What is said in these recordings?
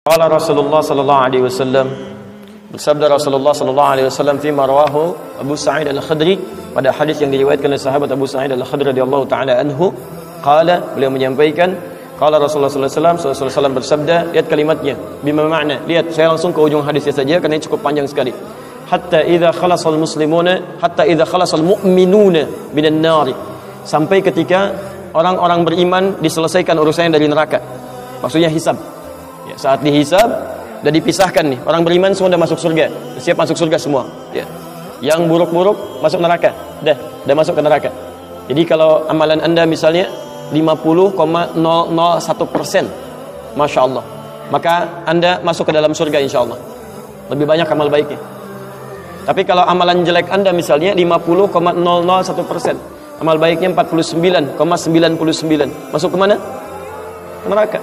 Qala Rasulullah sallallahu alaihi wasallam, bersabda Rasulullah sallallahu alaihi wasallam fi marwahu Abu Sa'id Al-Khudri, pada hadis yang diriwayatkan oleh sahabat Abu Sa'id Al-Khudri radhiyallahu taala anhu, qala, beliau menyampaikan, qala Rasulullah sallallahu alaihi wasallam bersabda, lihat kalimatnya, bima makna, lihat saya langsung ke ujung hadisnya saja karena ini cukup panjang sekali. Hatta idza khalasal muslimuna, hatta idza khalasal mu'minuna minan nar, sampai ketika orang-orang beriman diselesaikan urusannya dari neraka. Maksudnya hisab. Ya, saat dihisab dan dipisahkan nih, orang beriman semua sudah masuk surga, siap masuk surga semua. Ya. Yang buruk-buruk masuk neraka, dah masuk ke neraka. Jadi kalau amalan anda misalnya 50,001%, masya Allah, maka anda masuk ke dalam surga insya Allah. Lebih banyak amal baiknya. Tapi kalau amalan jelek anda misalnya 50,001%, amal baiknya 49,99, masuk ke mana? Ke neraka.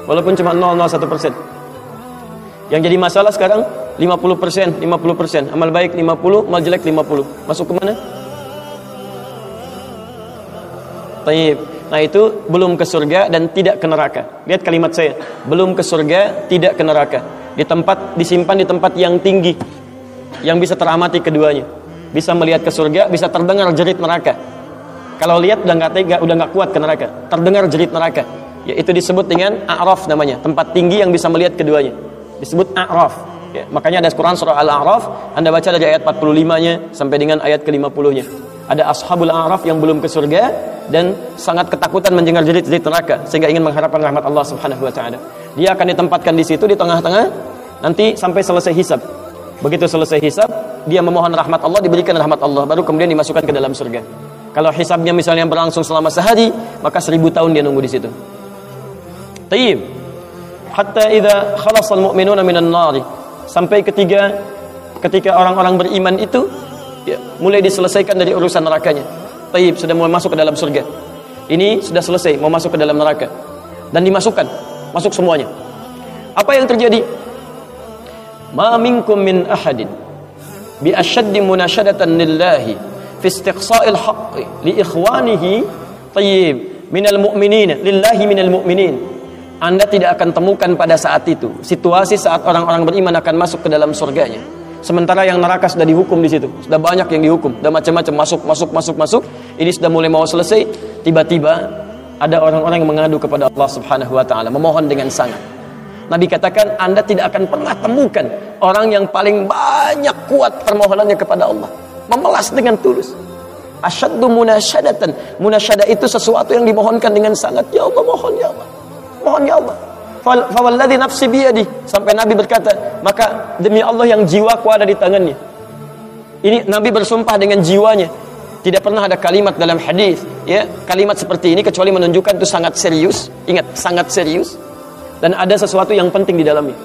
Walaupun cuma 0,01%. Yang jadi masalah sekarang 50%, amal baik 50, amal jelek 50. Masuk ke mana? Taib. Nah itu belum ke surga dan tidak ke neraka. Lihat kalimat saya, belum ke surga, tidak ke neraka. Disimpan di tempat yang tinggi, yang bisa teramati keduanya. Bisa melihat ke surga, bisa terdengar jerit neraka. Kalau lihat udah nggak tega, udah nggak kuat ke neraka. Terdengar jerit neraka. Ya, itu disebut dengan A'raf namanya, tempat tinggi yang bisa melihat keduanya. Disebut A'raf. Ya, makanya ada Quran surah Al-A'raf, Anda baca dari ayat 45-nya sampai dengan ayat ke-50-nya. Ada ashabul A'raf yang belum ke surga dan sangat ketakutan mendengar jerit-jerit neraka sehingga ingin mengharapkan rahmat Allah Subhanahu wa taala. Dia akan ditempatkan di situ di tengah-tengah nanti sampai selesai hisab. Begitu selesai hisab, dia memohon rahmat Allah, diberikan rahmat Allah, baru kemudian dimasukkan ke dalam surga. Kalau hisabnya misalnya berlangsung selama sehari, maka 1000 tahun dia nunggu di situ. Tayyib. Hatta idza khalasal mu'minuna minan nar, sampai ketika orang-orang beriman itu ya, mulai diselesaikan dari urusan nerakanya. Tayyib, sudah mulai masuk ke dalam surga. Ini sudah selesai, mau masuk ke dalam neraka. Dan dimasukkan, masuk semuanya. Apa yang terjadi? Ma minkum min ahadin bi ashaddi munashadatan lillahi fi istiqsa'il haqqi li ikhwanihi tayyib minal mu'minin lillahi minal mu'minin. Anda tidak akan temukan pada saat itu situasi saat orang-orang beriman akan masuk ke dalam surganya, sementara yang neraka sudah dihukum di situ, sudah banyak yang dihukum, sudah macam-macam masuk. Ini sudah mulai mau selesai, tiba-tiba ada orang-orang yang mengadu kepada Allah Subhanahu wa taala, memohon dengan sangat. Nabi katakan, Anda tidak akan pernah temukan orang yang paling banyak kuat permohonannya kepada Allah, memelas dengan tulus. Asyaddu munasyadatan. Munasyadah itu sesuatu yang dimohonkan dengan sangat. Ya Allah, mohon ya Allah. Mohon ya Allah. Fawalladzi nafsi biyadi, sampai Nabi berkata, maka demi Allah yang jiwaku ada di tangannya. Ini Nabi bersumpah dengan jiwanya. Tidak pernah ada kalimat dalam hadis, ya, kalimat seperti ini kecuali menunjukkan itu sangat serius. Ingat, sangat serius. Dan ada sesuatu yang penting di dalamnya.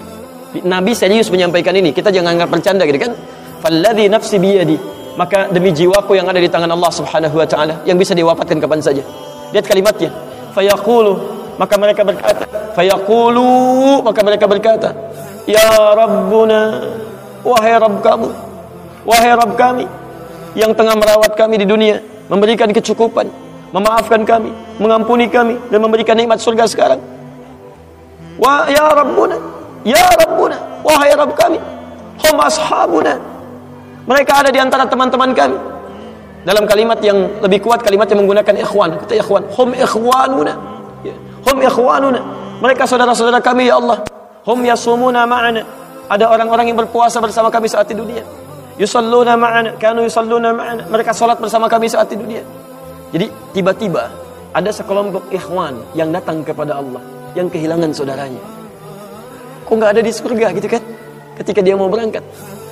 Nabi serius menyampaikan ini. Kita jangan anggap bercanda gitu kan. Falladzi nafsi biyadi, maka demi jiwaku yang ada di tangan Allah Subhanahu wa taala, yang bisa diwafatkan kapan saja. Lihat kalimatnya. Fayaqulu, maka mereka berkata, fayaqulu, maka mereka berkata, ya Rabbuna, wahai Rabb kamu, wahai Rabb kami yang tengah merawat kami di dunia, memberikan kecukupan, memaafkan kami, mengampuni kami, dan memberikan nikmat surga sekarang. Wa ya Rabbuna, wahai Rabb kami, hum ashabuna, mereka ada di antara teman-teman kami. Dalam kalimat yang lebih kuat, kalimat yang menggunakan ikhwan, kata ikhwan, hum ikhwanuna, hum ikhwanuna, mereka saudara-saudara kami ya Allah. Hum yasumuna ma'ana, ada orang-orang yang berpuasa bersama kami saat di dunia. Yusalluna ma'ana, kanu yusalluna ma'ana, mereka salat bersama kami saat di dunia. Jadi tiba-tiba ada sekelompok ikhwan yang datang kepada Allah, yang kehilangan saudaranya. Kok nggak ada di surga gitu kan? Ketika dia mau berangkat,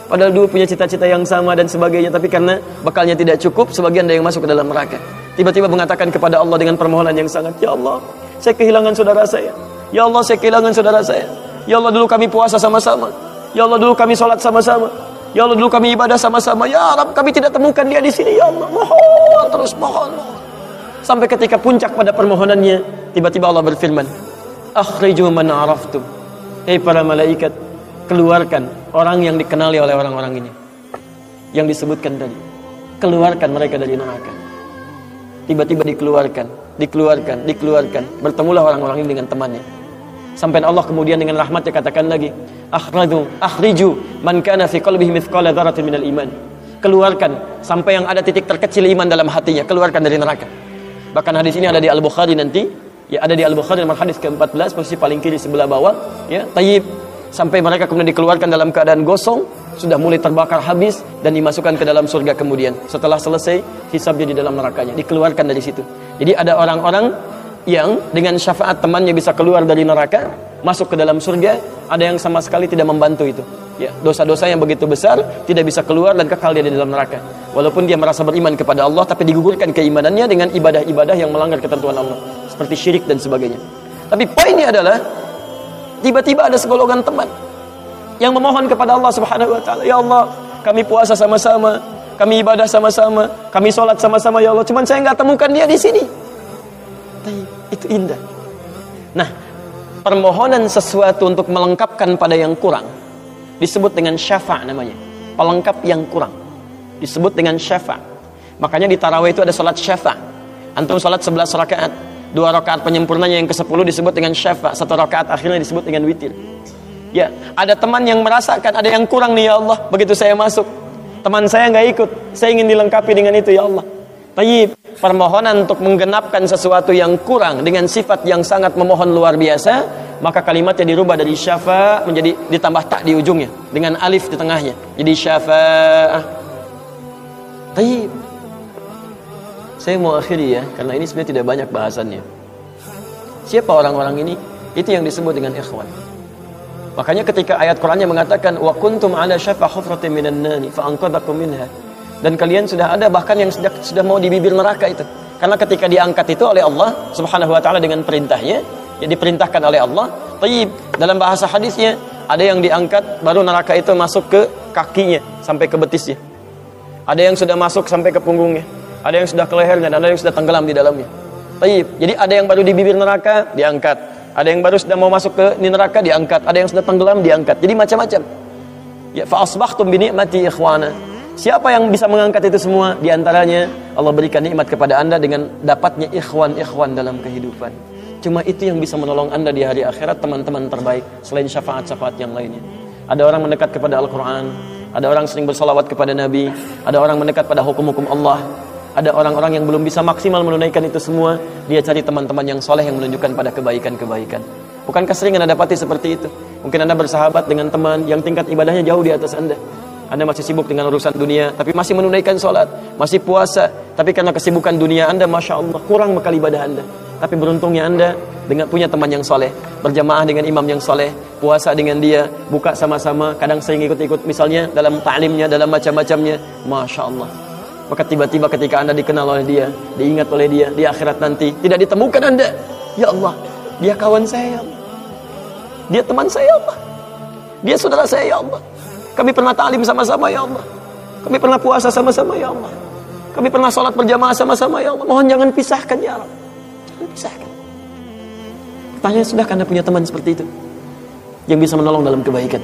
padahal dulu punya cita-cita yang sama dan sebagainya, tapi karena bekalnya tidak cukup, sebagian ada yang masuk ke dalam neraka. Tiba-tiba mengatakan kepada Allah dengan permohonan yang sangat, ya Allah, saya kehilangan saudara saya. Ya Allah, saya kehilangan saudara saya. Ya Allah, dulu kami puasa sama-sama. Ya Allah, dulu kami sholat sama-sama. Ya Allah, dulu kami ibadah sama-sama. Ya Rabb, kami tidak temukan dia di sini. Ya Allah, mohon, terus mohon. Sampai ketika puncak pada permohonannya, tiba-tiba Allah berfirman, akhriju man araftum. Para malaikat, keluarkan orang yang dikenali oleh orang-orang ini, yang disebutkan tadi. Keluarkan mereka dari neraka. Tiba-tiba dikeluarkan. Bertemulah orang-orang ini dengan temannya. Sampai Allah kemudian dengan rahmatnya katakan lagi, akhriju man kana fi qalbihi mithqala dzarratin minal iman. Keluarkan sampai yang ada titik terkecil iman dalam hatinya, keluarkan dari neraka. Bahkan hadis ini ada di Al-Bukhari nanti, ya ada di Al-Bukhari nomor hadis ke-14 posisi paling kiri sebelah bawah, ya, tayyib, sampai mereka kemudian dikeluarkan dalam keadaan gosong, sudah mulai terbakar habis dan dimasukkan ke dalam surga kemudian. Setelah selesai hisabnya di dalam nerakanya, dikeluarkan dari situ. Jadi ada orang-orang yang dengan syafaat temannya bisa keluar dari neraka, masuk ke dalam surga, ada yang sama sekali tidak membantu itu. Ya, dosa-dosa yang begitu besar tidak bisa keluar dan kekal dia di dalam neraka. Walaupun dia merasa beriman kepada Allah, tapi digugurkan keimanannya dengan ibadah-ibadah yang melanggar ketentuan Allah, seperti syirik dan sebagainya. Tapi poinnya adalah tiba-tiba ada segolongan teman yang memohon kepada Allah Subhanahu wa taala, "Ya Allah, kami puasa sama-sama, kami ibadah sama-sama, kami sholat sama-sama ya Allah, cuman saya nggak temukan dia di sini." Itu indah. Nah, permohonan sesuatu untuk melengkapkan pada yang kurang disebut dengan syafa' namanya. Pelengkap yang kurang disebut dengan syafa'. Makanya di tarawih itu ada salat syafa'. Antum salat 11 rakaat, 2 rakaat penyempurnanya yang ke-10 disebut dengan syafa', 1 rakaat akhirnya disebut dengan witir. Ya, ada teman yang merasakan ada yang kurang nih ya Allah, begitu saya masuk. Teman saya nggak ikut, saya ingin dilengkapi dengan itu ya Allah. Tayyib, permohonan untuk menggenapkan sesuatu yang kurang dengan sifat yang sangat memohon luar biasa, maka kalimatnya dirubah dari syafa' menjadi ditambah tak di ujungnya dengan alif di tengahnya, jadi syafa'ah. Tayyib, saya mau akhiri ya, karena ini sebenarnya tidak banyak bahasannya. Siapa orang-orang ini? Itu yang disebut dengan ikhwan. Makanya ketika ayat Qur'annya mengatakan wa kuntum ala syafa hufratin minan nari fa anqadhakum minha, dan kalian sudah ada bahkan yang sudah mau di bibir neraka itu. Karena ketika diangkat itu oleh Allah Subhanahu wa taala dengan perintahnya, ya diperintahkan oleh Allah. Tayyib, dalam bahasa hadisnya ada yang diangkat baru neraka itu masuk ke kakinya sampai ke betisnya. Ada yang sudah masuk sampai ke punggungnya, ada yang sudah ke lehernya, dan ada yang sudah tenggelam di dalamnya. Tayyib, jadi ada yang baru di bibir neraka diangkat, ada yang baru sudah mau masuk ke neraka diangkat, ada yang sudah tenggelam diangkat. Jadi macam-macam. Ya, fa asbahtum bi ni'mati ikhwana. Siapa yang bisa mengangkat itu semua? Di antaranya Allah berikan nikmat kepada Anda dengan dapatnya ikhwan-ikhwan dalam kehidupan. Cuma itu yang bisa menolong Anda di hari akhirat, teman-teman terbaik selain syafaat-syafaat yang lainnya. Ada orang mendekat kepada Al-Quran, ada orang sering bersalawat kepada Nabi, ada orang mendekat pada hukum-hukum Allah, ada orang-orang yang belum bisa maksimal menunaikan itu semua, dia cari teman-teman yang soleh yang menunjukkan pada kebaikan-kebaikan. Bukankah sering Anda dapati seperti itu? Mungkin Anda bersahabat dengan teman yang tingkat ibadahnya jauh di atas Anda. Anda masih sibuk dengan urusan dunia, tapi masih menunaikan sholat, masih puasa, tapi karena kesibukan dunia Anda, Masya Allah, kurang bekal ibadah Anda. Tapi beruntungnya Anda dengan punya teman yang soleh, berjamaah dengan imam yang soleh, puasa dengan dia, buka sama-sama, kadang sering ikut-ikut misalnya dalam ta'limnya, dalam macam-macamnya, Masya Allah. Maka tiba-tiba ketika Anda dikenal oleh dia, diingat oleh dia, di akhirat nanti, tidak ditemukan Anda. Ya Allah, dia kawan saya ya Allah, dia teman saya ya Allah, dia saudara saya ya Allah. Kami pernah ta'lim sama-sama ya Allah, kami pernah puasa sama-sama ya Allah, kami pernah sholat berjamaah sama-sama ya Allah. Mohon jangan pisahkan ya Allah, jangan pisahkan. Pertanyaan, sudahkah Anda punya teman seperti itu yang bisa menolong dalam kebaikan?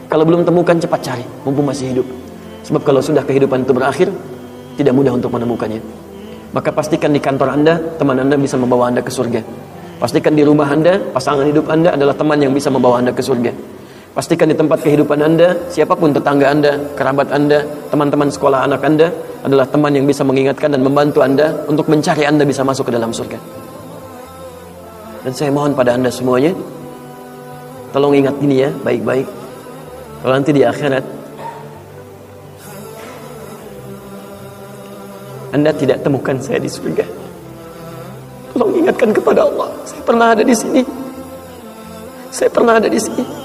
Kalau belum temukan, cepat cari mumpung masih hidup. Sebab kalau sudah kehidupan itu berakhir, tidak mudah untuk menemukannya. Maka pastikan di kantor Anda, teman Anda bisa membawa Anda ke surga. Pastikan di rumah Anda, pasangan hidup Anda adalah teman yang bisa membawa Anda ke surga. Pastikan di tempat kehidupan Anda, siapapun tetangga Anda, kerabat Anda, teman-teman sekolah anak Anda adalah teman yang bisa mengingatkan dan membantu Anda untuk mencari Anda bisa masuk ke dalam surga. Dan saya mohon pada Anda semuanya, tolong ingat ini ya, baik-baik. Kalau nanti di akhirat Anda tidak temukan saya di surga, tolong ingatkan kepada Allah, saya pernah ada di sini, saya pernah ada di sini.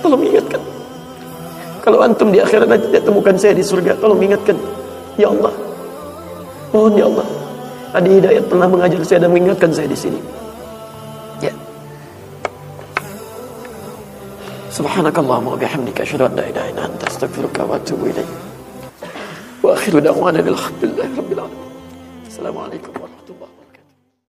Tolong ingatkan. Kalau antum di akhirat tidak temukan saya di surga, tolong ingatkan. Ya Allah, mohon ya Allah, Adi Hidayat pernah mengajar saya dan mengingatkan saya di sini. Ya. Subhanakallahumma wa bihamdika asyhadu an la ilaha illa anta astaghfiruka wa atubu ilaik. Wa akhiru da'wana alhamdulillahi rabbil alamin. Assalamualaikum warahmatullahi wabarakatuh.